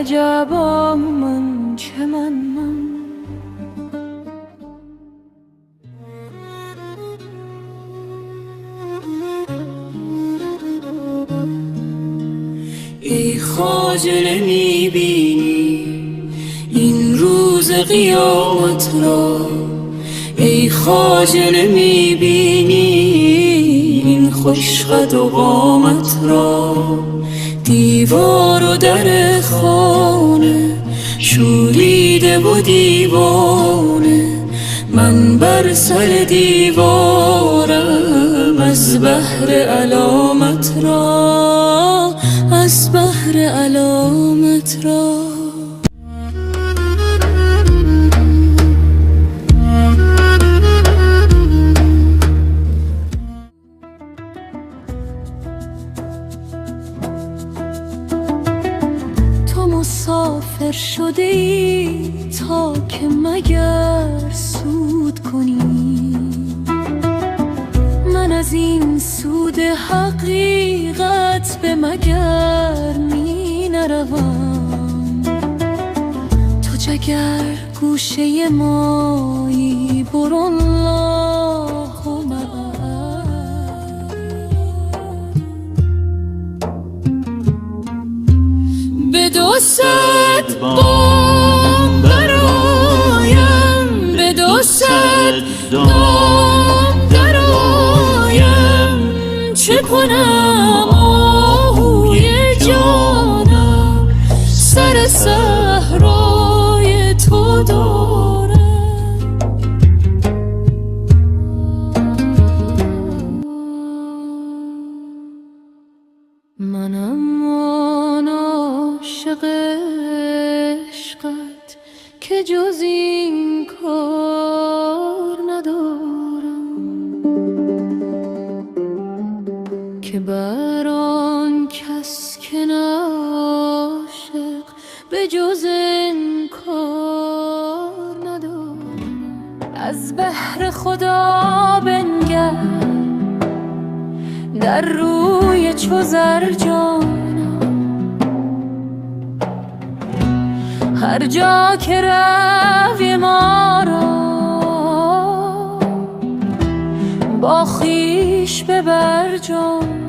عجبا من چه من ای خواجه نمیبینی این روز قیامت را، ای خواجه نمیبینی این خوشقد و قامت را. دیوار و در خانه شوریده و دیوانه، من بر سر دیوارم از بهر علامت را، از بهر علامت را. تو مسافر شده ای تا که مگر سود کنی، من از این سود حقیقت به مگر می نروم. تو جگر گوشه مایی برو الله معک. به 200 بام برایم، به 200 دام درایم، چه کنم آهوی جانم سر صحرای تو دارم. منم آن عاشق عشقت که جز این کار ندارم، که بر آن کس که نه عاشق به جز این کار ندارم. از بهر خدا بنگر در روی چو زرجانم، هر جا که روی ما را با خویش ببر جان.